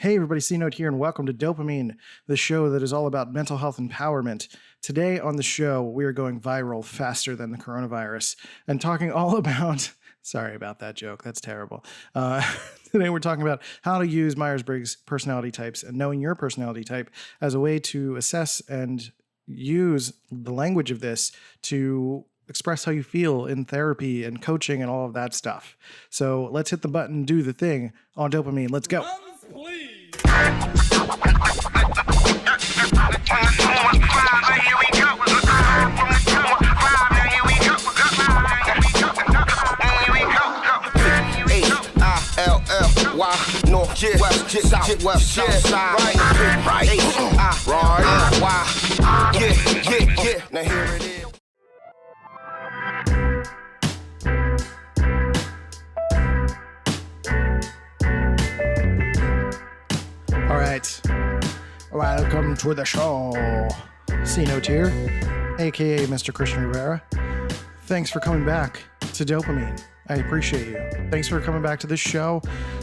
Hey everybody, C Note here, and welcome to Dopamine, the show that is all about mental health empowerment. Today on the show, we are going viral faster than the coronavirus and talking all about, sorry about that joke, that's terrible. Today we're talking about how to use Myers-Briggs personality types and knowing your personality type as a way to assess and use the language of this to express how you feel in therapy and coaching and all of that stuff. So let's hit the button, do the thing on Dopamine. Let's go. All right, welcome to the show. C-Note here, aka Mr. Christian Rivera. Thanks for coming back to Dopamine. I appreciate you. Thanks for coming back to this show,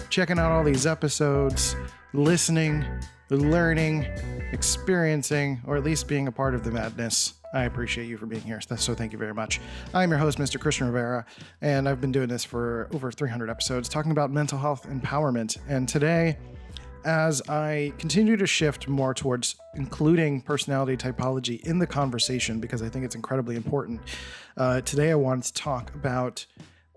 checking out all these episodes, listening, learning, experiencing, or at least being a part of the madness. I appreciate you for being here. So thank you very much. I'm your host, Mr. Christian Rivera, and I've been doing this for over 300 episodes, talking about mental health empowerment. And today, as I continue to shift more towards including personality typology in the conversation, because I think it's incredibly important, today I want to talk about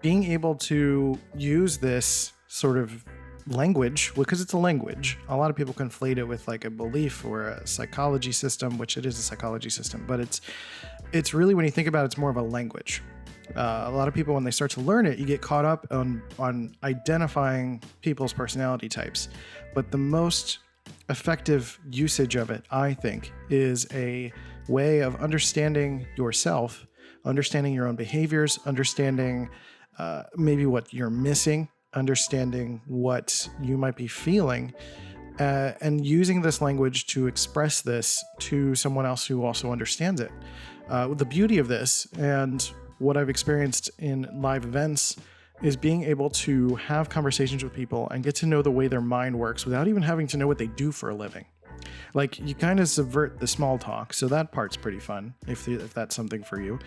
being able to use this sort of language, because it's a language. A lot of people conflate it with like a belief or a psychology system, which it is a psychology system, but it's really, when you think about it, it's more of a language. A lot of people, when they start to learn it, you get caught up on identifying people's personality types. But the most effective usage of it, I think, is a way of understanding yourself, understanding your own behaviors, understanding maybe what you're missing, understanding what you might be feeling, and using this language to express this to someone else who also understands it. The beauty of this, and what I've experienced in live events, is being able to have conversations with people and get to know the way their mind works without even having to know what they do for a living. Like, you kind of subvert the small talk, so that part's pretty fun if that's something for you.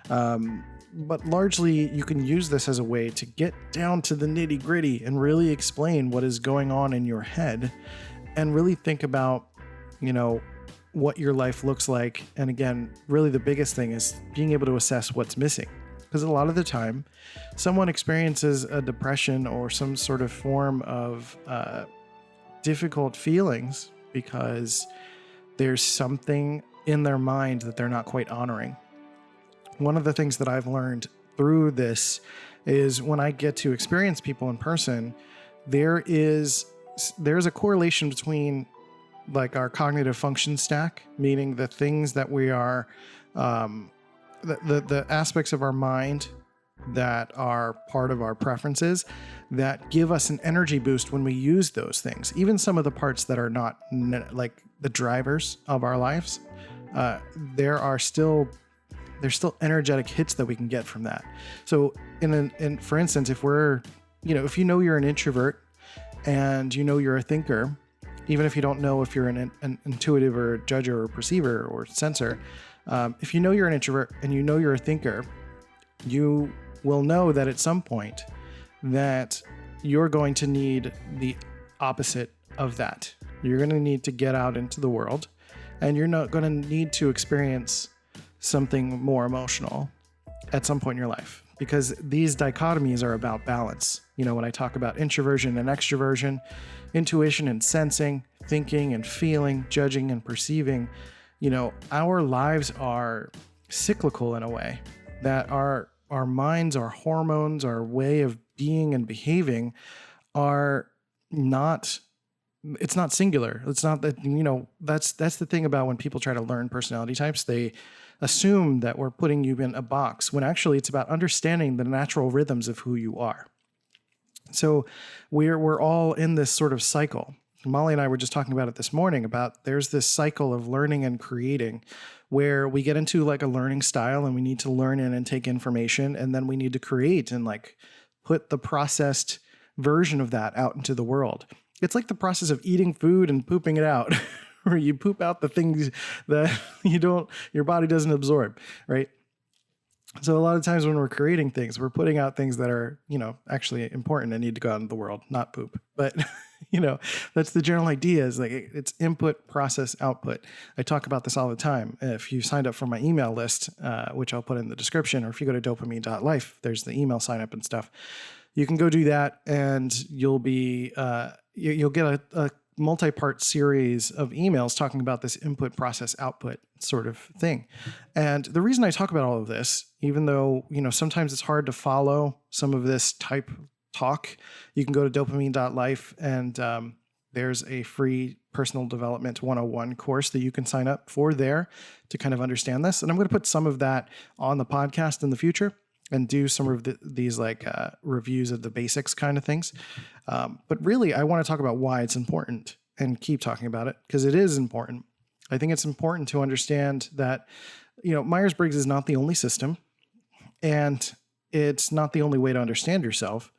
But largely, you can use this as a way to get down to the nitty gritty and really explain what is going on in your head and really think about, what your life looks like. And again, really the biggest thing is being able to assess what's missing. Because a lot of the time, someone experiences a depression or some sort of form of difficult feelings because there's something in their mind that they're not quite honoring. One of the things that I've learned through this is when I get to experience people in person, there's a correlation between like our cognitive function stack, meaning the things that we are, the aspects of our mind that are part of our preferences that give us an energy boost when we use those things. Even some of the parts that are not like the drivers of our lives, there's still energetic hits that we can get from that. So for instance, if you're an introvert and you're a thinker, even if you don't know if you're an intuitive or a judger or a perceiver or sensor, if you know you're an introvert and you know you're a thinker, you will know that at some point that you're going to need the opposite of that. You're going to need to get out into the world, and you're not going to need to experience something more emotional at some point in your life, because these dichotomies are about balance. When I talk about introversion and extroversion, intuition and sensing, thinking and feeling, judging and perceiving, our lives are cyclical in a way that our minds, our hormones, our way of being and behaving it's not singular. It's not that, that's the thing about when people try to learn personality types, they assume that we're putting you in a box, when actually it's about understanding the natural rhythms of who you are. So we're all in this sort of cycle. Molly and I were just talking about it this morning, about there's this cycle of learning and creating where we get into like a learning style and we need to learn in and take information, and then we need to create and like put the processed version of that out into the world. It's like the process of eating food and pooping it out, where you poop out the things that your body doesn't absorb, right? So a lot of times when we're creating things, we're putting out things that are, actually important and need to go out into the world, not poop. But, that's the general idea, is like it's input, process, output. I talk about this all the time. If you signed up for my email list, which I'll put in the description, or if you go to dopamine.life, there's the email sign up and stuff. You can go do that, and you'll be, you'll get a multi-part series of emails talking about this input, process, output sort of thing. And the reason I talk about all of this, even though, sometimes it's hard to follow some of this type talk, you can go to dopamine.life, and there's a free personal development 101 course that you can sign up for there to kind of understand this. And I'm going to put some of that on the podcast in the future and do some of these reviews of the basics kind of things. But really, I want to talk about why it's important and keep talking about it, because it is important. I think it's important to understand that, Myers-Briggs is not the only system, and it's not the only way to understand yourself,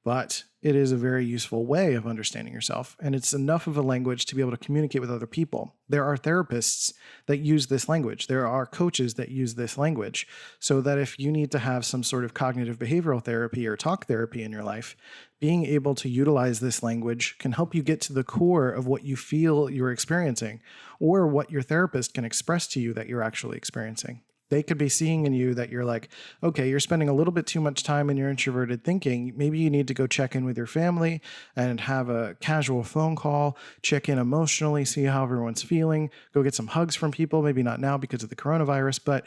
but it is a very useful way of understanding yourself. And it's enough of a language to be able to communicate with other people. There are therapists that use this language. There are coaches that use this language, so that if you need to have some sort of cognitive behavioral therapy or talk therapy in your life, being able to utilize this language can help you get to the core of what you feel you're experiencing, or what your therapist can express to you that you're actually experiencing. They could be seeing in you that you're like, okay, you're spending a little bit too much time in your introverted thinking. Maybe you need to go check in with your family and have a casual phone call, check in emotionally, see how everyone's feeling, go get some hugs from people. Maybe not now because of the coronavirus, but,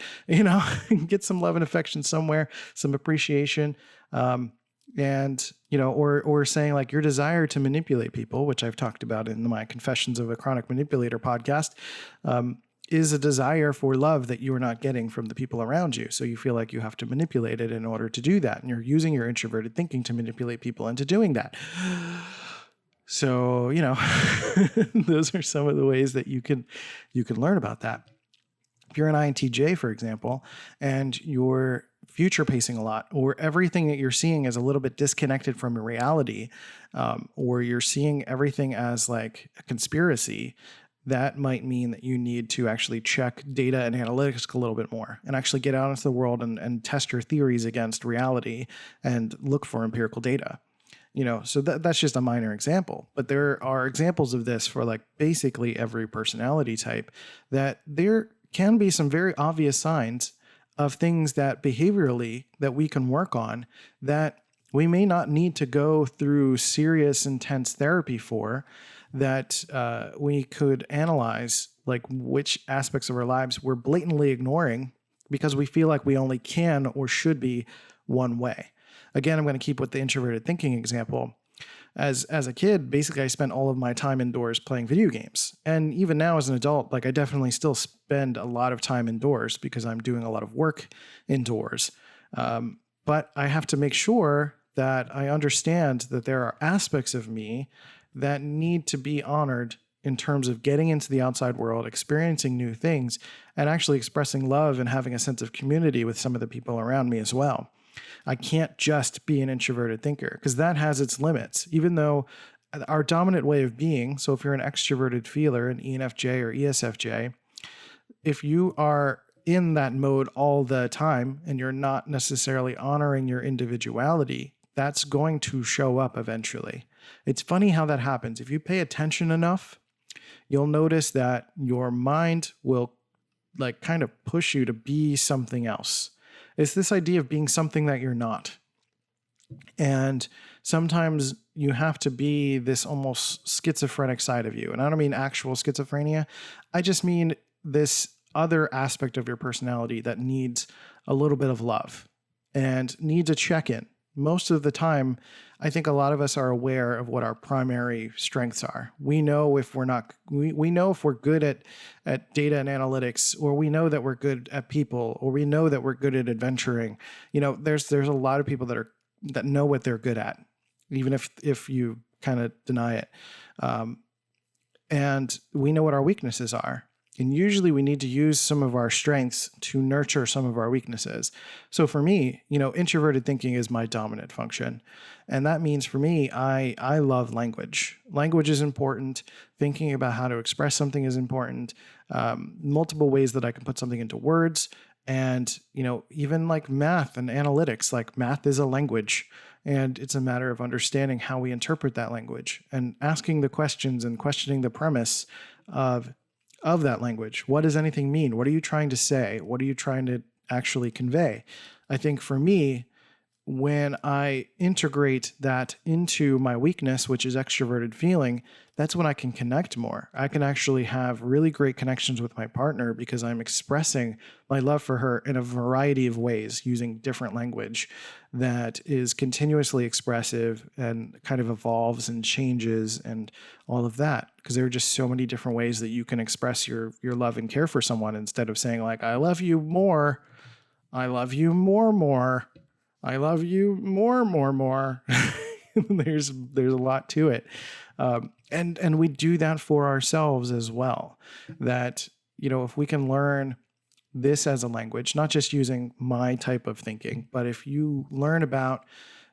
get some love and affection somewhere, some appreciation. And, or saying like your desire to manipulate people, which I've talked about in my Confessions of a Chronic Manipulator podcast, is a desire for love that you are not getting from the people around you. So you feel like you have to manipulate it in order to do that. And you're using your introverted thinking to manipulate people into doing that. So, those are some of the ways that you can learn about that. If you're an INTJ, for example, and you're future pacing a lot, or everything that you're seeing is a little bit disconnected from reality, or you're seeing everything as like a conspiracy, that might mean that you need to actually check data and analytics a little bit more and actually get out into the world and test your theories against reality and look for empirical data. So that's just a minor example, but there are examples of this for like basically every personality type, that there can be some very obvious signs of things that behaviorally that we can work on, that we may not need to go through serious, intense therapy for, that we could analyze like which aspects of our lives we're blatantly ignoring because we feel like we only can or should be one way. Again, I'm going to keep with the introverted thinking example. As a kid, basically I spent all of my time indoors playing video games. And even now as an adult, like I definitely still spend a lot of time indoors because I'm doing a lot of work indoors. But I have to make sure that I understand that there are aspects of me that need to be honored in terms of getting into the outside world, experiencing new things, and actually expressing love and having a sense of community with some of the people around me as well. I can't just be an introverted thinker, because that has its limits, even though our dominant way of being, so if you're an extroverted feeler, an ENFJ or ESFJ, if you are in that mode all the time and you're not necessarily honoring your individuality, that's going to show up eventually. It's funny how that happens. If you pay attention enough, you'll notice that your mind will like kind of push you to be something else. It's this idea of being something that you're not. And sometimes you have to be this almost schizophrenic side of you. And I don't mean actual schizophrenia. I just mean this other aspect of your personality that needs a little bit of love and needs a check-in. Most of the time, I think a lot of us are aware of what our primary strengths are. We know if we're not, we know if we're good at data and analytics, or we know that we're good at people, or we know that we're good at adventuring. There's a lot of people that know what they're good at, even if you kind of deny it. And we know what our weaknesses are. And usually we need to use some of our strengths to nurture some of our weaknesses. So for me, introverted thinking is my dominant function. And that means for me, I love language. Language is important. Thinking about how to express something is important. Multiple ways that I can put something into words. And, even like math and analytics, like math is a language. And it's a matter of understanding how we interpret that language and asking the questions and questioning the premise of that language. What does anything mean? What are you trying to say? What are you trying to actually convey? I think for me, when I integrate that into my weakness, which is extroverted feeling, that's when I can connect more. I can actually have really great connections with my partner because I'm expressing my love for her in a variety of ways using different language that is continuously expressive and kind of evolves and changes and all of that. Because there are just so many different ways that you can express your love and care for someone instead of saying like, I love you more. I love you more. I love you more. There's a lot to it. And we do that for ourselves as well. That, if we can learn this as a language, not just using my type of thinking, but if you learn about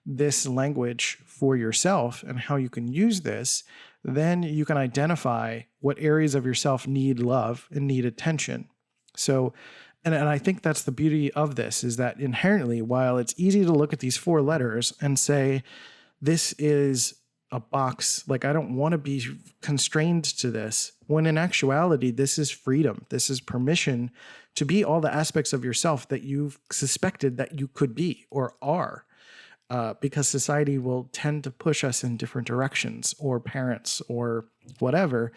this language for yourself and how you can use this, then you can identify what areas of yourself need love and need attention. So, and I think that's the beauty of this, is that inherently, while it's easy to look at these 4 letters and say, this is a box, like I don't want to be constrained to this, when in actuality, this is freedom. This is permission to be all the aspects of yourself that you've suspected that you could be or are. Because society will tend to push us in different directions, or parents or whatever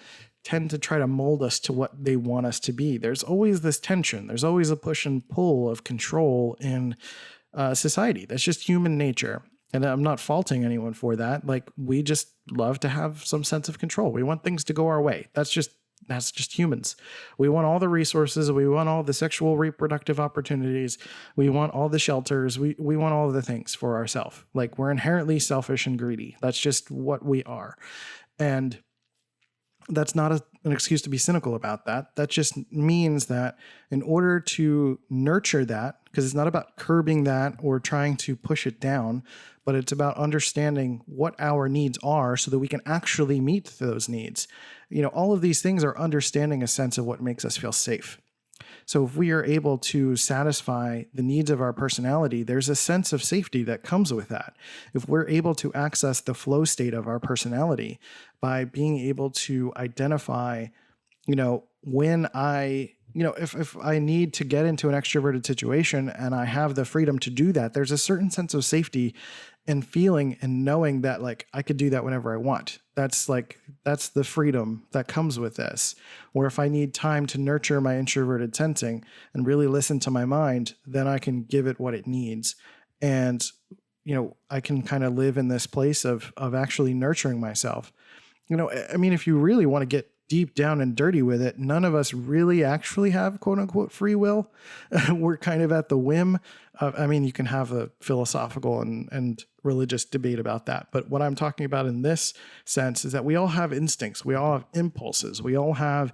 tend to try to mold us to what they want us to be. There's always this tension. There's always a push and pull of control in society. That's just human nature. And I'm not faulting anyone for that. Like, we just love to have some sense of control. We want things to go our way. That's just humans. We want all the resources. We want all the sexual reproductive opportunities. We want all the shelters. We want all of the things for ourselves. Like, we're inherently selfish and greedy. That's just what we are. And that's not an excuse to be cynical about that. That just means that in order to nurture that, because it's not about curbing that or trying to push it down, but it's about understanding what our needs are so that we can actually meet those needs. All of these things are understanding a sense of what makes us feel safe. So if we are able to satisfy the needs of our personality, there's a sense of safety that comes with that. If we're able to access the flow state of our personality by being able to identify, when if I need to get into an extroverted situation and I have the freedom to do that, there's a certain sense of safety and feeling and knowing that like I could do that whenever I want. That's the freedom that comes with this. Or if I need time to nurture my introverted sensing and really listen to my mind, then I can give it what it needs. And, I can kind of live in this place of actually nurturing myself. If you really want to get deep down and dirty with it, none of us really actually have quote unquote free will. We're kind of at the whim of, you can have a philosophical and religious debate about that. But what I'm talking about in this sense is that we all have instincts. We all have impulses. We all have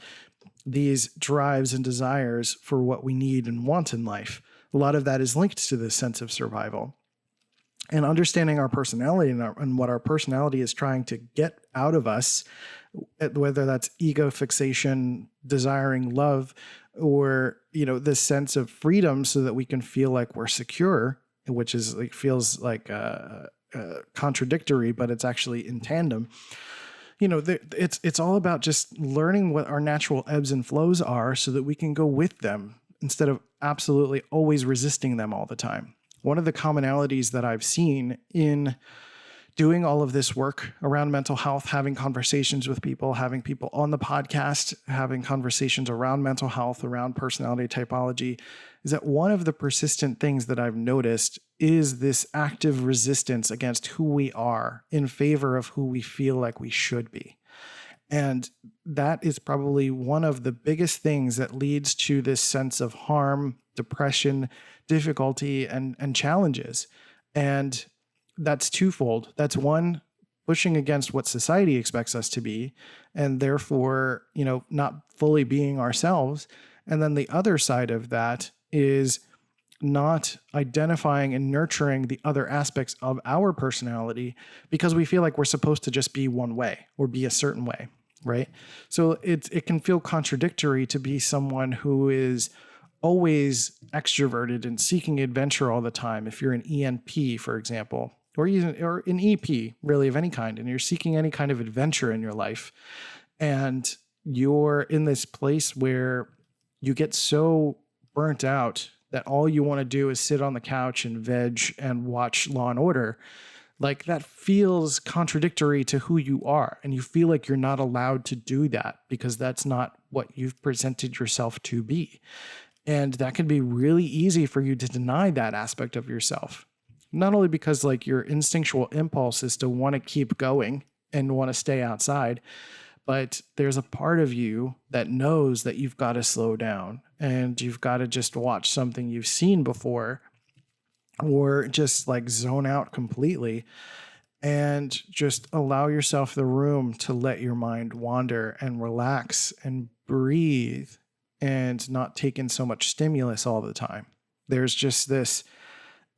these drives and desires for what we need and want in life. A lot of that is linked to this sense of survival. And understanding our personality and what our personality is trying to get out of us, whether that's ego fixation, desiring love, or, this sense of freedom so that we can feel like we're secure, which is feels like contradictory, but it's actually in tandem. It's all about just learning what our natural ebbs and flows are so that we can go with them instead of absolutely always resisting them all the time. One of the commonalities that I've seen in doing all of this work around mental health, having conversations with people, having people on the podcast, having conversations around mental health, around personality typology, is that one of the persistent things that I've noticed is this active resistance against who we are in favor of who we feel like we should be. And that is probably one of the biggest things that leads to this sense of harm, depression, difficulty, and challenges. And that's twofold. That's one, pushing against what society expects us to be, and therefore, not fully being ourselves. And then the other side of that is not identifying and nurturing the other aspects of our personality because we feel like we're supposed to just be one way or be a certain way, right? So it can feel contradictory to be someone who is always extroverted and seeking adventure all the time. If you're an ENP, for example, or an EP, really, of any kind, and you're seeking any kind of adventure in your life, and you're in this place where you get so burnt out that all you want to do is sit on the couch and veg and watch Law and Order, like that feels contradictory to who you are. And you feel like you're not allowed to do that because that's not what you've presented yourself to be. And that can be really easy for you to deny that aspect of yourself. Not only because like your instinctual impulse is to want to keep going and want to stay outside, but there's a part of you that knows that you've got to slow down and you've got to just watch something you've seen before or just like zone out completely and just allow yourself the room to let your mind wander and relax and breathe and not take in so much stimulus all the time. There's just this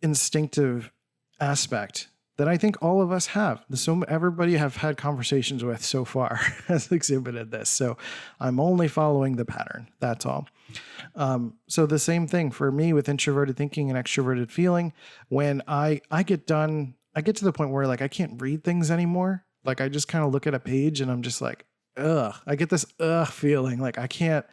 instinctive aspect that I think all of us have. So everybody I've had conversations with so far has exhibited this. So I'm only following the pattern. That's all. So the same thing for me with introverted thinking and extroverted feeling. When I get to the point where like I can't read things anymore. Like I just kind of look at a page and I'm just like, ugh. I get this feeling like I can't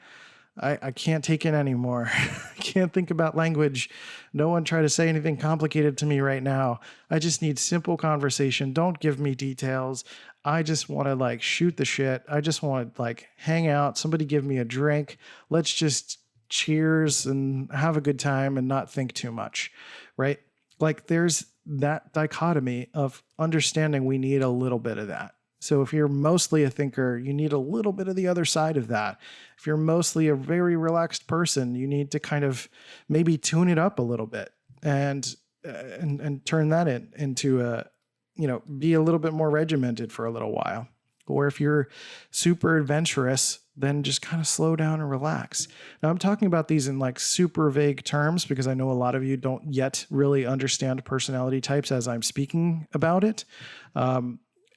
take it anymore. I can't think about language. No one try to say anything complicated to me right now. I just need simple conversation. Don't give me details. I just want to like shoot the shit. I just want to like hang out. Somebody give me a drink. Let's just cheers and have a good time and not think too much, right? Like there's that dichotomy of understanding we need a little bit of that. So if you're mostly a thinker, you need a little bit of the other side of that. If you're mostly a very relaxed person, you need to kind of maybe tune it up a little bit and turn that into be a little bit more regimented for a little while. Or if you're super adventurous, then just kind of slow down and relax. Now I'm talking about these in like super vague terms because I know a lot of you don't yet really understand personality types as I'm speaking about it.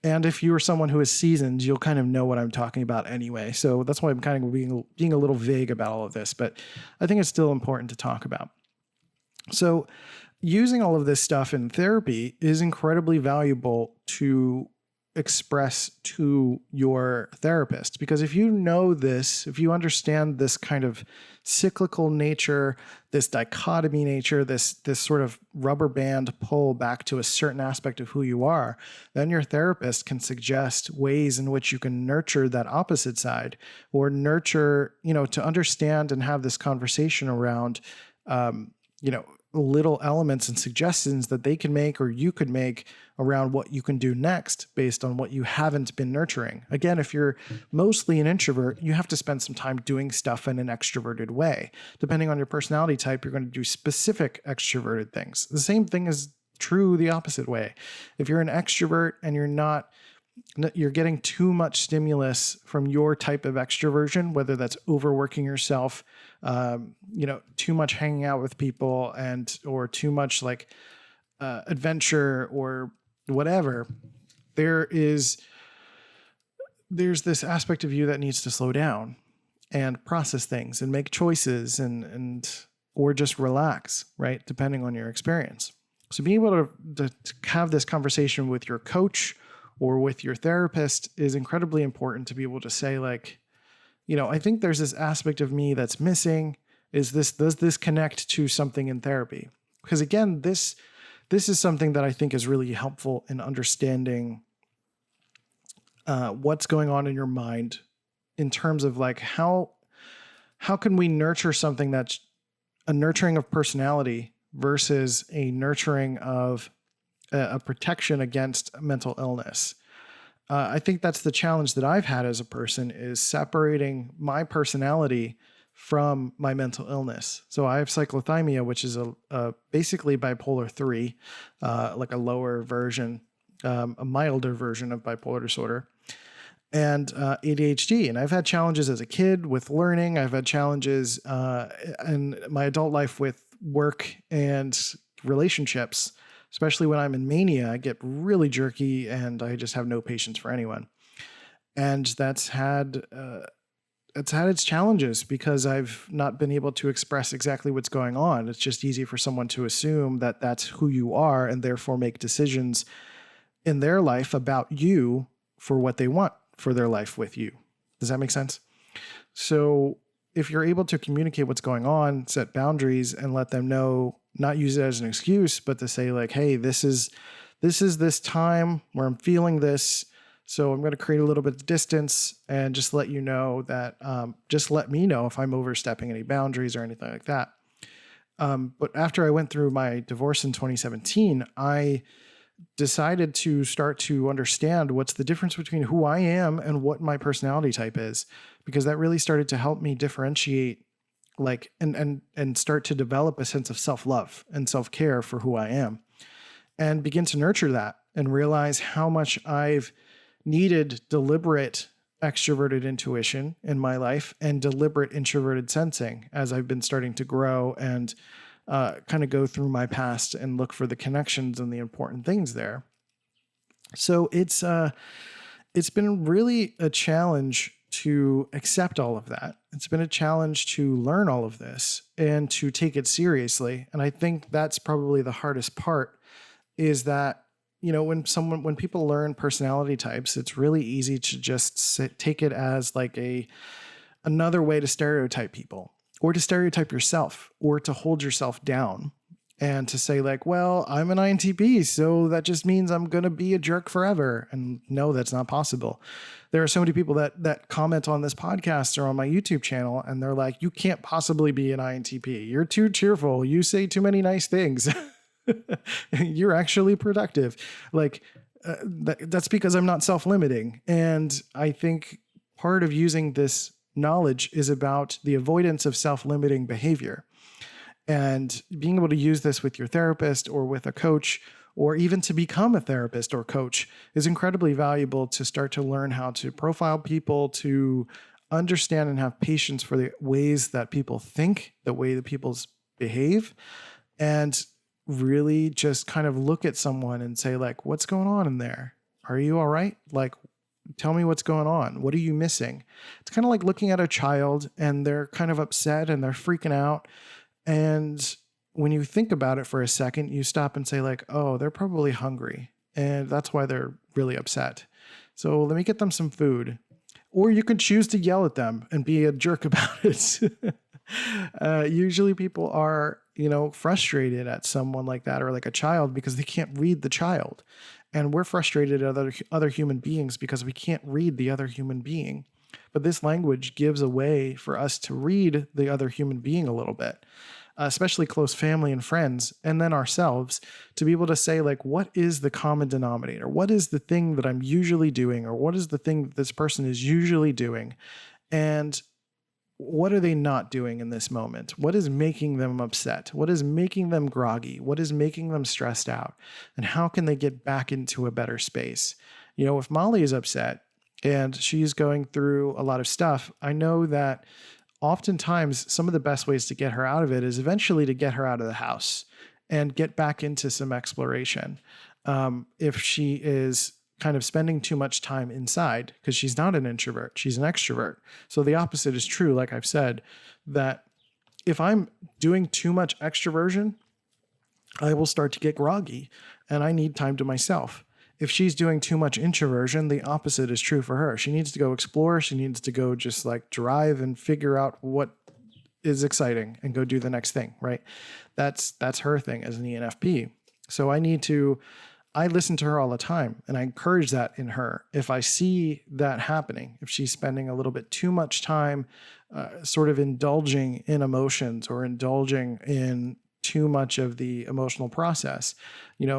And if you are someone who is seasoned, you'll kind of know what I'm talking about anyway. So that's why I'm kind of being a little vague about all of this, but I think it's still important to talk about. So using all of this stuff in therapy is incredibly valuable to express to your therapist, because if you know this, if you understand this kind of cyclical nature, this dichotomy nature, this sort of rubber band pull back to a certain aspect of who you are, then your therapist can suggest ways in which you can nurture that opposite side, or nurture, to understand and have this conversation around, little elements and suggestions that they can make or you could make around what you can do next based on what you haven't been nurturing. Again, if you're mostly an introvert, you have to spend some time doing stuff in an extroverted way. Depending on your personality type, you're going to do specific extroverted things. The same thing is true the opposite way. If you're an extrovert and you're getting too much stimulus from your type of extroversion, whether that's overworking yourself, too much hanging out with people or too much like adventure or whatever, there's this aspect of you that needs to slow down and process things and make choices or just relax, right? Depending on your experience. So being able to have this conversation with your coach or with your therapist is incredibly important, to be able to say like, I think there's this aspect of me that's missing. Does this connect to something in therapy? Because again, this is something that I think is really helpful in understanding what's going on in your mind in terms of like how can we nurture something that's a nurturing of personality versus a nurturing of a protection against mental illness. I think that's the challenge that I've had as a person, is separating my personality from my mental illness. So I have cyclothymia, which is basically bipolar 3, like a lower version a milder version of bipolar disorder, and ADHD. And I've had challenges as a kid with learning. I've had challenges in my adult life with work and relationships, especially when I'm in mania. I get really jerky and I just have no patience for anyone. And that's had its challenges because I've not been able to express exactly what's going on. It's just easy for someone to assume that that's who you are and therefore make decisions in their life about you for what they want for their life with you. Does that make sense? So if you're able to communicate what's going on, set boundaries, and let them know, not use it as an excuse, but to say like, hey, this is this time where I'm feeling this. So I'm going to create a little bit of distance and just let you know that, just let me know if I'm overstepping any boundaries or anything like that. But after I went through my divorce in 2017, I decided to start to understand what's the difference between who I am and what my personality type is, because that really started to help me differentiate and start to develop a sense of self-love and self-care for who I am, and begin to nurture that and realize how much I've needed deliberate extroverted intuition in my life and deliberate introverted sensing as I've been starting to grow and kind of go through my past and look for the connections and the important things there. So it's been really a challenge to accept all of that. It's been a challenge to learn all of this and to take it seriously. And I think that's probably the hardest part, is that, you know, when people learn personality types, it's really easy to just take it as like another way to stereotype people, or to stereotype yourself, or to hold yourself down, and to say like, well, I'm an INTP, so that just means I'm going to be a jerk forever. And no, that's not possible. There are so many people that comment on this podcast or on my YouTube channel, and they're like, you can't possibly be an INTP. You're too cheerful. You say too many nice things. You're actually productive. Like that's because I'm not self-limiting. And I think part of using this knowledge is about the avoidance of self-limiting behavior, and being able to use this with your therapist or with a coach, or even to become a therapist or coach, is incredibly valuable to start to learn how to profile people, to understand and have patience for the ways that people think, the way that people behave, and really just kind of look at someone and say like, what's going on in there? Are you all right? Like, tell me what's going on. What are you missing? It's kind of like looking at a child and they're kind of upset and they're freaking out. And when you think about it for a second, you stop and say like, oh, they're probably hungry, and that's why they're really upset. So let me get them some food. Or you could choose to yell at them and be a jerk about it. Usually people are, frustrated at someone like that, or like a child, because they can't read the child. And we're frustrated at other human beings because we can't read the other human being. But this language gives a way for us to read the other human being a little bit, especially close family and friends, and then ourselves, to be able to say like, what is the common denominator? What is the thing that I'm usually doing? Or what is the thing that this person is usually doing? And what are they not doing in this moment? What is making them upset? What is making them groggy? What is making them stressed out? And how can they get back into a better space? If Molly is upset and she's going through a lot of stuff, I know that oftentimes some of the best ways to get her out of it is eventually to get her out of the house and get back into some exploration. If she is kind of spending too much time inside, because she's not an introvert, she's an extrovert. So the opposite is true. Like I've said, that if I'm doing too much extroversion, I will start to get groggy and I need time to myself. If she's doing too much introversion, the opposite is true for her. She needs to go explore. She needs to go just like drive and figure out what is exciting and go do the next thing, right? That's her thing as an ENFP. So I listen to her all the time, and I encourage that in her. If I see that happening, if she's spending a little bit too much time sort of indulging in emotions or indulging in too much of the emotional process,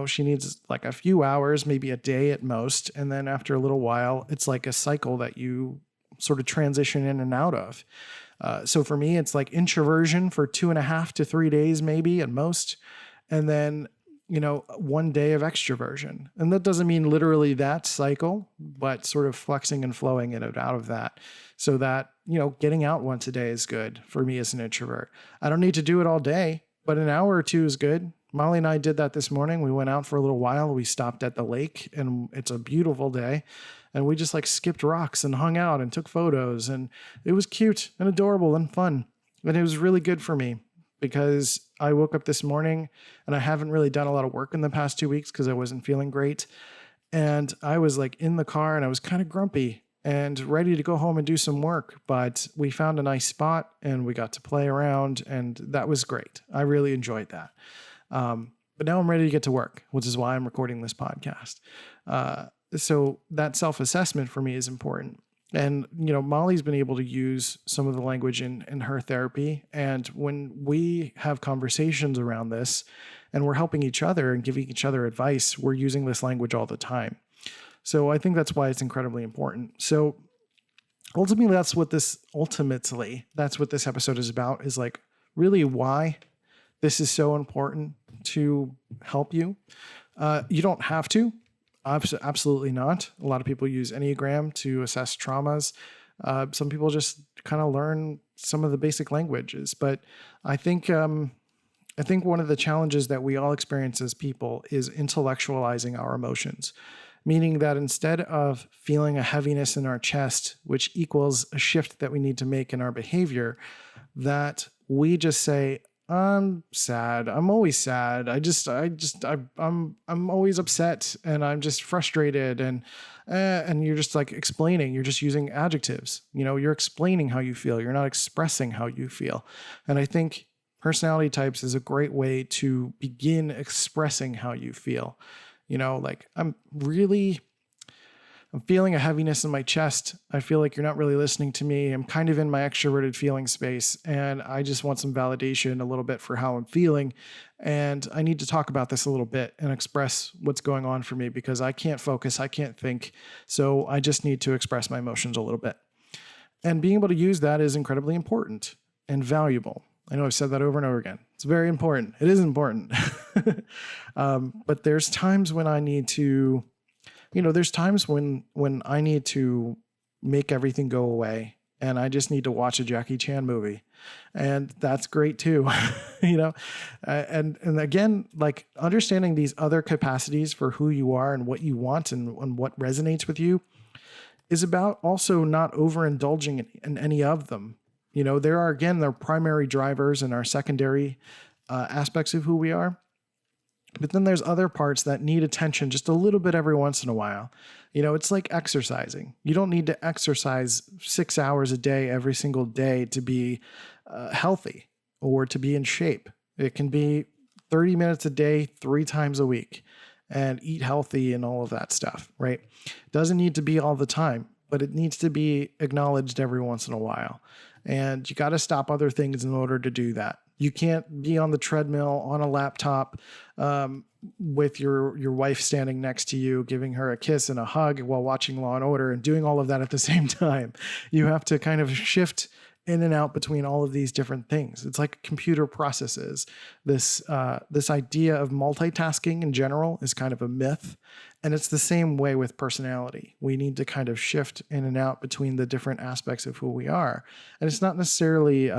she needs like a few hours, maybe a day at most. And then after a little while, it's like a cycle that you sort of transition in and out of. So for me, it's like introversion for 2.5 to 3 days, maybe at most. And then one day of extroversion. And that doesn't mean literally that cycle, but sort of flexing and flowing in and out of that, so that, getting out once a day is good for me as an introvert. I don't need to do it all day, but an hour or two is good. Molly and I did that this morning. We went out for a little while. We stopped at the lake, and it's a beautiful day. And we just skipped rocks and hung out and took photos. And it was cute and adorable and fun. And it was really good for me, because I woke up this morning and I haven't really done a lot of work in the past 2 weeks because I wasn't feeling great. And I was in the car and I was kind of grumpy and ready to go home and do some work. But we found a nice spot and we got to play around, and that was great. I really enjoyed that. But now I'm ready to get to work, which is why I'm recording this podcast. So that self-assessment for me is important. And, Molly's been able to use some of the language in her therapy. And when we have conversations around this and we're helping each other and giving each other advice, we're using this language all the time. So I think that's why it's incredibly important. So ultimately, that's what this episode is about, is really why this is so important to help you. You don't have to. Absolutely not. A lot of people use Enneagram to assess traumas. Some people just kind of learn some of the basic languages. But I think one of the challenges that we all experience as people is intellectualizing our emotions, meaning that instead of feeling a heaviness in our chest, which equals a shift that we need to make in our behavior, that we just say, I'm sad. I'm always sad. I'm always upset, and I'm just frustrated. And you're just explaining, you're just using adjectives, you're explaining how you feel. You're not expressing how you feel. And I think personality types is a great way to begin expressing how you feel. I'm feeling a heaviness in my chest. I feel like you're not really listening to me. I'm kind of in my extroverted feeling space, and I just want some validation a little bit for how I'm feeling. And I need to talk about this a little bit and express what's going on for me, because I can't focus. I can't think. So I just need to express my emotions a little bit. And being able to use that is incredibly important and valuable. I know I've said that over and over again. It's very important. It is important. But there's times when I need to, there's times when I need to make everything go away, and I just need to watch a Jackie Chan movie, and that's great too. And again, understanding these other capacities for who you are and what you want and what resonates with you is about also not overindulging in any of them. There are, again, their primary drivers and our secondary aspects of who we are. But then there's other parts that need attention just a little bit every once in a while. It's like exercising. You don't need to exercise 6 hours a day every single day to be healthy or to be in shape. It can be 30 minutes a day, 3 times a week, and eat healthy and all of that stuff, right? It doesn't need to be all the time, but it needs to be acknowledged every once in a while. And you got to stop other things in order to do that. You can't be on the treadmill on a laptop with your wife standing next to you, giving her a kiss and a hug while watching Law and Order and doing all of that at the same time. You have to kind of shift in and out between all of these different things. It's like computer processes. This idea of multitasking in general is kind of a myth. And it's the same way with personality. We need to kind of shift in and out between the different aspects of who we are. And it's not necessarily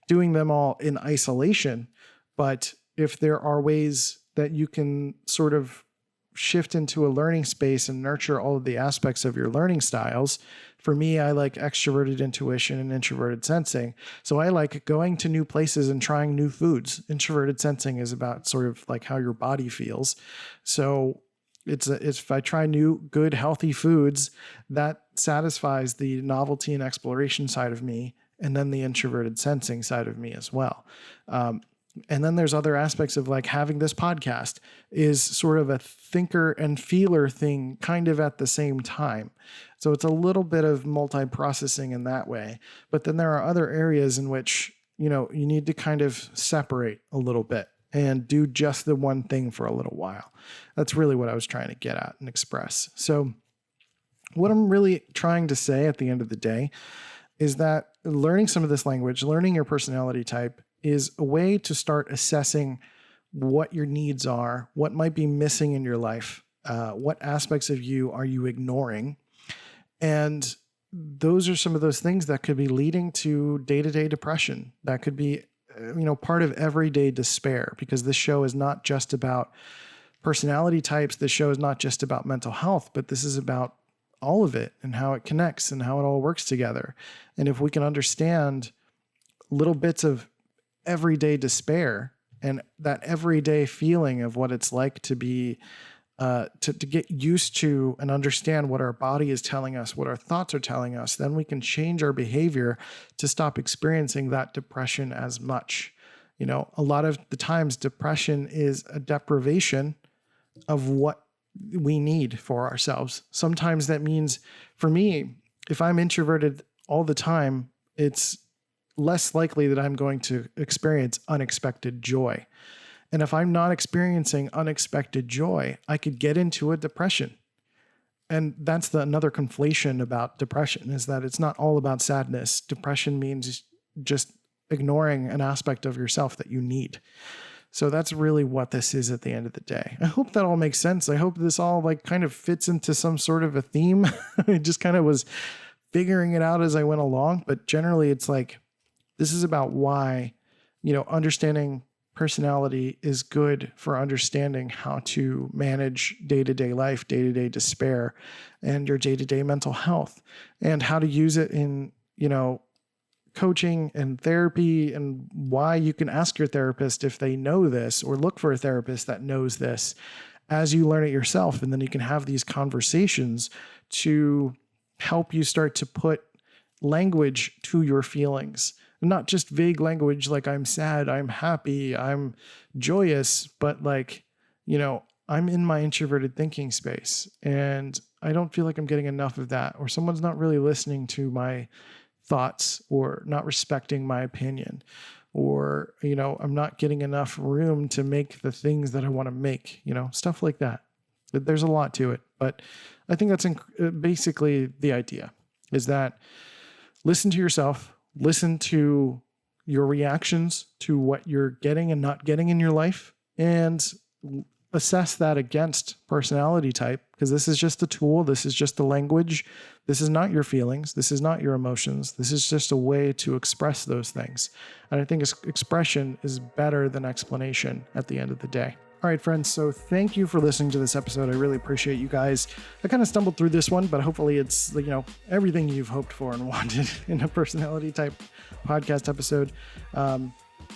doing them all in isolation, but if there are ways that you can sort of shift into a learning space and nurture all of the aspects of your learning styles. For me, I like extroverted intuition and introverted sensing. So I like going to new places and trying new foods. Introverted sensing is about sort of like how your body feels. So it's if I try new, good, healthy foods, that satisfies the novelty and exploration side of me, and then the introverted sensing side of me as well. And then there's other aspects of like having this podcast is sort of a thinker and feeler thing kind of at the same time. So it's a little bit of multi-processing in that way. But then there are other areas in which, you need to kind of separate a little bit and do just the one thing for a little while. That's really what I was trying to get at and express. So what I'm really trying to say at the end of the day is that learning some of this language, learning your personality type, is a way to start assessing what your needs are, what might be missing in your life, what aspects of you are you ignoring. And those are some of those things that could be leading to day-to-day depression. That could be, part of everyday despair, because this show is not just about personality types. This show is not just about mental health, but this is about all of it and how it connects and how it all works together. And if we can understand little bits of everyday despair and that everyday feeling of what it's like to be to get used to and understand what our body is telling us, what our thoughts are telling us, then we can change our behavior to stop experiencing that depression as much. A lot of the times depression is a deprivation of what we need for ourselves. Sometimes that means, for me, if I'm introverted all the time, it's less likely that I'm going to experience unexpected joy. And if I'm not experiencing unexpected joy, I could get into a depression. And that's another conflation about depression, is that it's not all about sadness. Depression means just ignoring an aspect of yourself that you need. So that's really what this is at the end of the day. I hope that all makes sense. I hope this all kind of fits into some sort of a theme. I just kind of was figuring it out as I went along. But generally, it's this is about why, understanding personality is good for understanding how to manage day-to-day life, day-to-day despair, and your day-to-day mental health, and how to use it in, coaching and therapy, and why you can ask your therapist if they know this, or look for a therapist that knows this as you learn it yourself. And then you can have these conversations to help you start to put language to your feelings. Not just vague language like I'm sad, I'm happy, I'm joyous, but I'm in my introverted thinking space and I don't feel like I'm getting enough of that, or someone's not really listening to my thoughts, or not respecting my opinion, or, I'm not getting enough room to make the things that I want to make, stuff like that. There's a lot to it, but I think that's basically the idea, is that listen to yourself. Listen to your reactions to what you're getting and not getting in your life, and assess that against personality type, because this is just a tool. This is just the language. This is not your feelings. This is not your emotions. This is just a way to express those things. And I think expression is better than explanation at the end of the day. All right, friends. So thank you for listening to this episode. I really appreciate you guys. I kind of stumbled through this one, but hopefully it's, everything you've hoped for and wanted in a personality type podcast episode.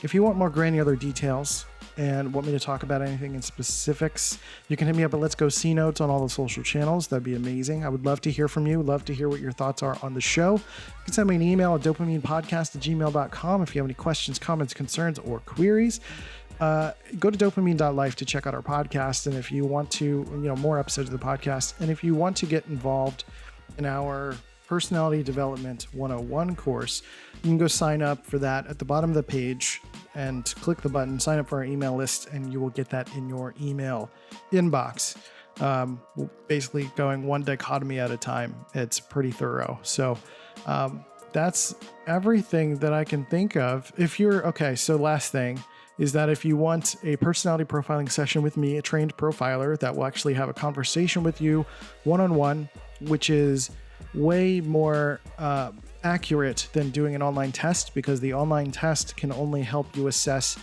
If you want more granular details and want me to talk about anything in specifics, you can hit me up at Let's Go C Notes on all the social channels. That'd be amazing. I would love to hear from you. Love to hear what your thoughts are on the show. You can send me an email at dopaminepodcast@gmail.com if you have any questions, comments, concerns, or queries. Go to dopamine.life to check out our podcast. And if you want to, more episodes of the podcast, and if you want to get involved in our Personality Development 101 course, you can go sign up for that at the bottom of the page and click the button, sign up for our email list, and you will get that in your email inbox. Basically going one dichotomy at a time. It's pretty thorough. So, that's everything that I can think of. So last thing is that if you want a personality profiling session with me, a trained profiler that will actually have a conversation with you one-on-one, which is way more accurate than doing an online test, because the online test can only help you assess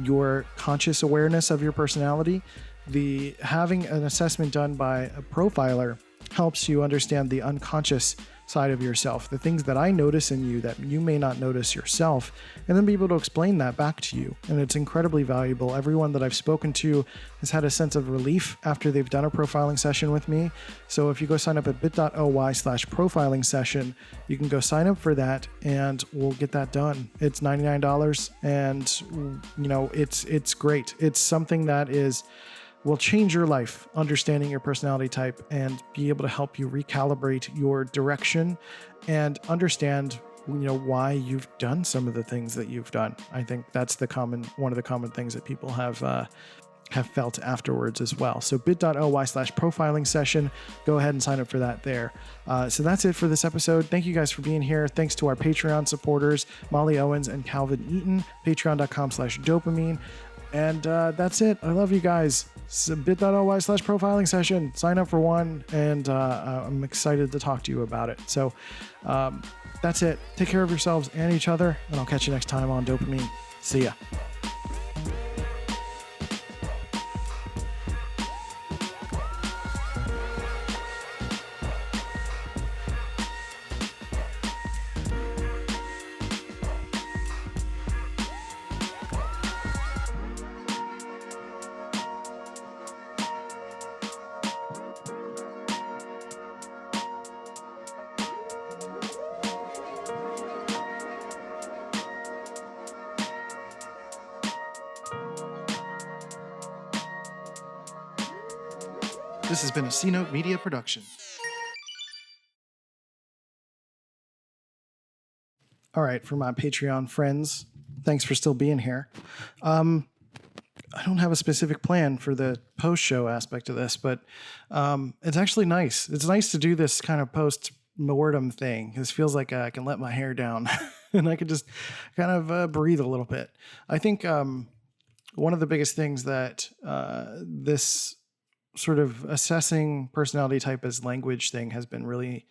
your conscious awareness of your personality. Having an assessment done by a profiler helps you understand the unconscious side of yourself, the things that I notice in you that you may not notice yourself, and then be able to explain that back to you. And it's incredibly valuable. Everyone that I've spoken to has had a sense of relief after they've done a profiling session with me. So if you go sign up at bit.ly/profiling session, you can go sign up for that and we'll get that done. It's $99 and it's great. It's something that will change your life, understanding your personality type, and be able to help you recalibrate your direction and understand, why you've done some of the things that you've done. I think that's one of the common things that people have felt afterwards as well. So bit.ly/profiling session, go ahead and sign up for that there. So that's it for this episode. Thank you guys for being here. Thanks to our Patreon supporters, Molly Owens and Calvin Eaton, patreon.com/dopamine. And that's it. I love you guys. bit.ly/profiling session. Sign up for one, and I'm excited to talk to you about it. So that's it. Take care of yourselves and each other, and I'll catch you next time on Dopamine. See ya. This has been a C-Note Media production. All right, for my Patreon friends, thanks for still being here. I don't have a specific plan for the post-show aspect of this, but it's actually nice. It's nice to do this kind of post-mortem thing. This feels like I can let my hair down and I can just kind of breathe a little bit. I think one of the biggest things that this sort of assessing personality type as language thing has been really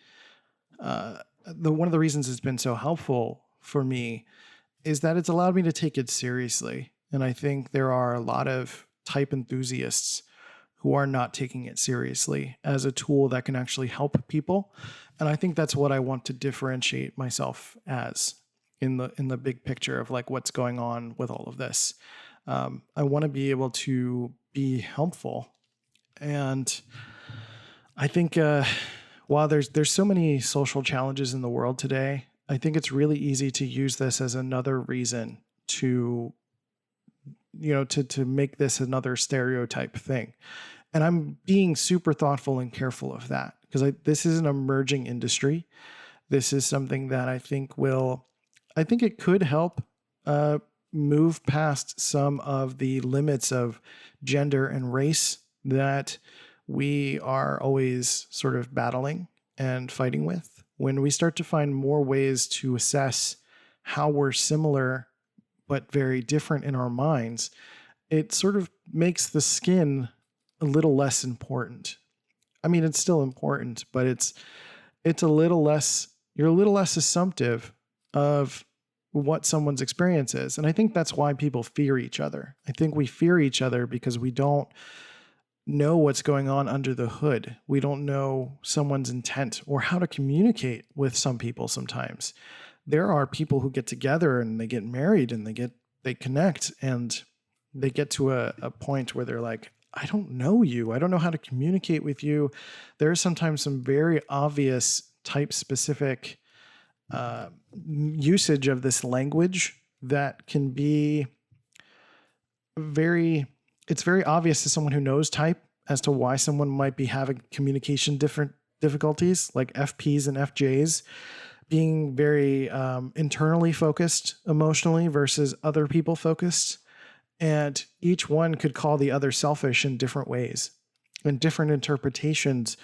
one of the reasons it's been so helpful for me is that it's allowed me to take it seriously. And I think there are a lot of type enthusiasts who are not taking it seriously as a tool that can actually help people. And I think that's what I want to differentiate myself as in the big picture of like what's going on with all of this. I want to be able to be helpful. And I think while there's so many social challenges in the world today, I think it's really easy to use this as another reason to make this another stereotype thing. And I'm being super thoughtful and careful of that because this is an emerging industry. This is something that I think it could help move past some of the limits of gender and race that we are always sort of battling and fighting with. When we start to find more ways to assess how we're similar but very different in our minds, it sort of makes the skin a little less important. I mean, it's still important, but it's a little less, you're a little less assumptive of what someone's experience is. And I think that's why people fear each other. I think we fear each other because we don't know what's going on under the hood. We don't know someone's intent or how to communicate with some people sometimes. There are people who get together and they get married and they connect and they get to a point where they're like, I don't know you. I don't know how to communicate with you. There is sometimes some very obvious type specific usage of this language that can be it's very obvious to someone who knows type as to why someone might be having communication difficulties, like FPs and FJs being very internally focused emotionally versus other people focused. And each one could call the other selfish in different ways and different interpretations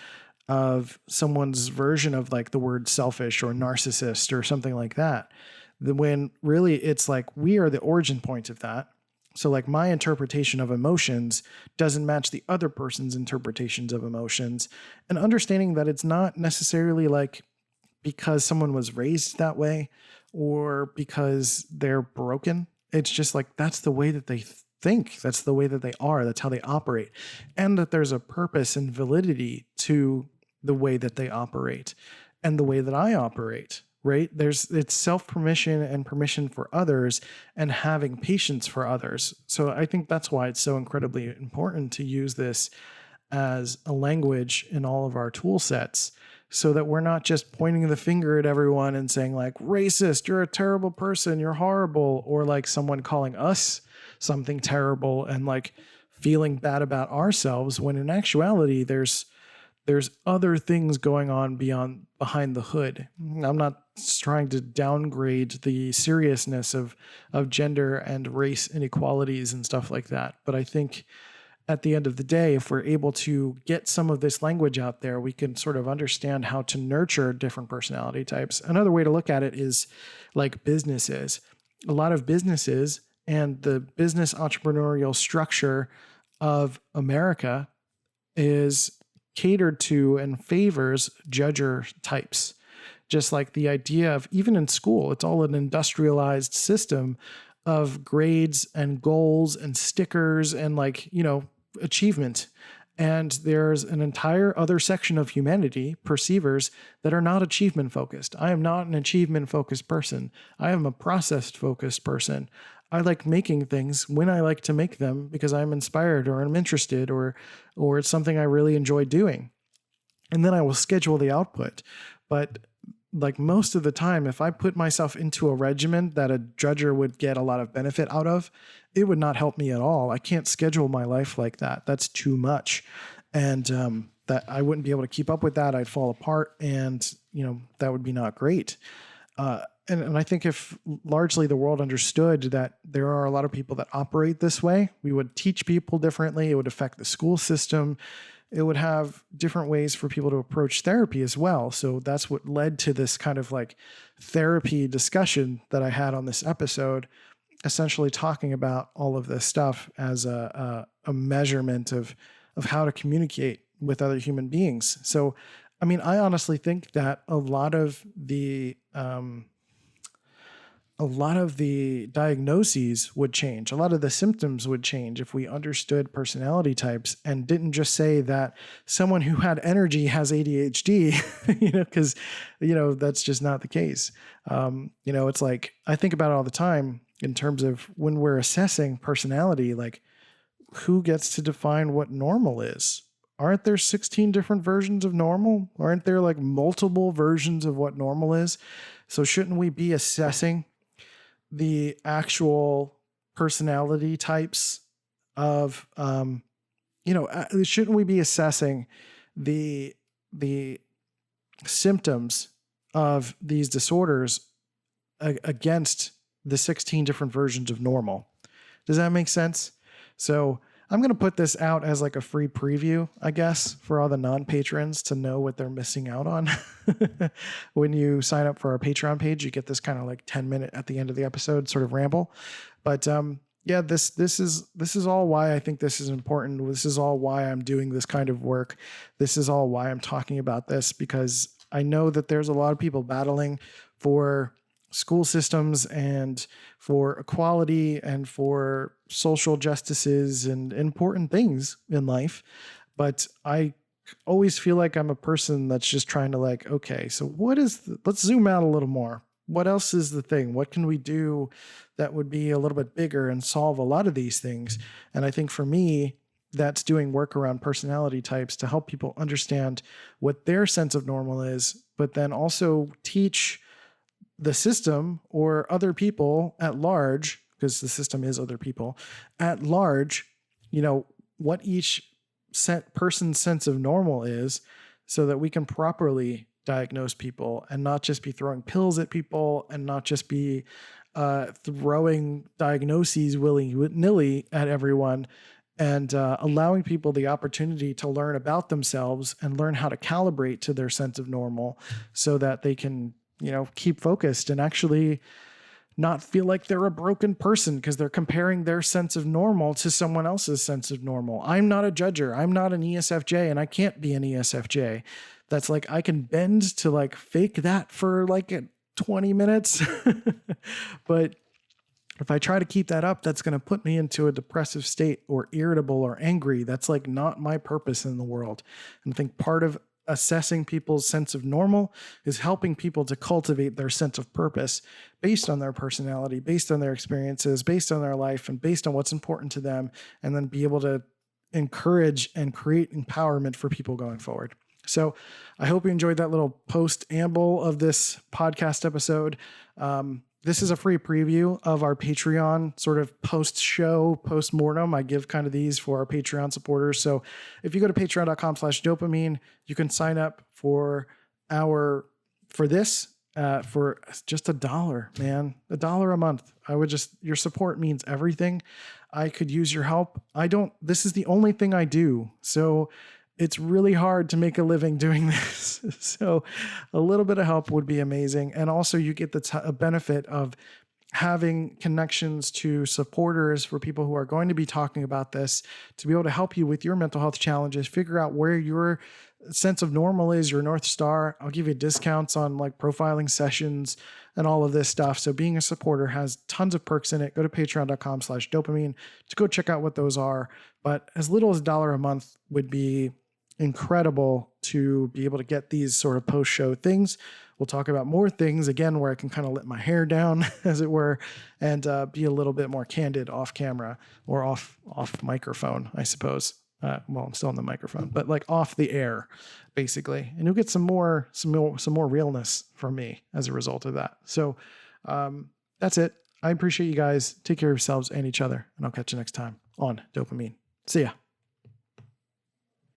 of someone's version of like the word selfish or narcissist or something like that. When really it's like we are the origin point of that. So like my interpretation of emotions doesn't match the other person's interpretations of emotions, and understanding that it's not necessarily like because someone was raised that way or because they're broken. It's just like, that's the way that they think. That's the way that they are. That's how they operate. And that there's a purpose and validity to the way that they operate and the way that I operate. Right? It's self-permission and permission for others and having patience for others. So I think that's why it's so incredibly important to use this as a language in all of our tool sets so that we're not just pointing the finger at everyone and saying like, racist, you're a terrible person, you're horrible, or like someone calling us something terrible and like feeling bad about ourselves when in actuality there's other things going on behind the hood. I'm not trying to downgrade the seriousness of gender and race inequalities and stuff like that. But I think at the end of the day, if we're able to get some of this language out there, we can sort of understand how to nurture different personality types. Another way to look at it is like businesses. A lot of businesses and the business entrepreneurial structure of America is catered to and favors judger types. Just like the idea of, even in school, it's all an industrialized system of grades and goals and stickers and, like, achievement. And there's an entire other section of humanity, perceivers, that are not achievement focused. I am not an achievement focused person. I am a process focused person. I like making things when I like to make them because I'm inspired or I'm interested or it's something I really enjoy doing. And then I will schedule the output. But like most of the time, if I put myself into a regimen that a judger would get a lot of benefit out of, it would not help me at all. I can't schedule my life like that. That's too much. And that I wouldn't be able to keep up with that. I'd fall apart, and that would be not great. And I think if largely the world understood that there are a lot of people that operate this way, we would teach people differently. It would affect the school system. It would have different ways for people to approach therapy as well. So that's what led to this kind of like therapy discussion that I had on this episode, essentially talking about all of this stuff as a measurement of how to communicate with other human beings. So, I mean, I honestly think that a lot of the diagnoses would change. A lot of the symptoms would change if we understood personality types and didn't just say that someone who had energy has ADHD, because, that's just not the case. It's like, I think about it all the time in terms of when we're assessing personality, like who gets to define what normal is? Aren't there 16 different versions of normal? Aren't there like multiple versions of what normal is? So shouldn't we be assessing the actual personality types of, shouldn't we be assessing the symptoms of these disorders against the 16 different versions of normal? Does that make sense? So I'm going to put this out as like a free preview, I guess, for all the non-patrons to know what they're missing out on. When you sign up for our Patreon page, you get this kind of like 10-minute at the end of the episode sort of ramble. But yeah, this is all why I think this is important. This is all why I'm doing this kind of work. This is all why I'm talking about this, because I know that there's a lot of people battling for school systems and for equality and for social justices and important things in life. But I always feel like I'm a person that's just trying to like, okay, so let's zoom out a little more. What else is the thing? What can we do that would be a little bit bigger and solve a lot of these things? And I think for me, that's doing work around personality types to help people understand what their sense of normal is, but then also teach the system or other people at large, because the system is other people at large, what each person's sense of normal is, so that we can properly diagnose people and not just be throwing pills at people and not just be throwing diagnoses willy-nilly at everyone, and allowing people the opportunity to learn about themselves and learn how to calibrate to their sense of normal so that they can keep focused and actually not feel like they're a broken person because they're comparing their sense of normal to someone else's sense of normal. I'm not a judger. I'm not an ESFJ, and I can't be an ESFJ. That's like, I can bend to like fake that for like 20 minutes. But if I try to keep that up, that's going to put me into a depressive state or irritable or angry. That's like not my purpose in the world. And I think part of assessing people's sense of normal is helping people to cultivate their sense of purpose based on their personality, based on their experiences, based on their life, and based on what's important to them, and then be able to encourage and create empowerment for people going forward. So I hope you enjoyed that little post-amble of this podcast episode. This is a free preview of our Patreon sort of post-show, post-mortem. I give kind of these for our Patreon supporters. So if you go to patreon.com/dopamine, you can sign up for this for just $1, man, $1 a month. Your support means everything. I could use your help. This is the only thing I do. So it's really hard to make a living doing this. So a little bit of help would be amazing. And also you get the benefit of having connections to supporters for people who are going to be talking about this to be able to help you with your mental health challenges, figure out where your sense of normal is, your North Star. I'll give you discounts on like profiling sessions and all of this stuff. So being a supporter has tons of perks in it. Go to patreon.com/dopamine to go check out what those are. But as little as $1 a month would be incredible to be able to get these sort of post-show things. We'll talk about more things again where I can kind of let my hair down, as it were, and be a little bit more candid off camera or off microphone, I suppose. Well, I'm still on the microphone, but like off the air, basically. And you'll get some more realness from me as a result of that. So that's it. I appreciate you guys. Take care of yourselves and each other, and I'll catch you next time on Dopamine. See ya.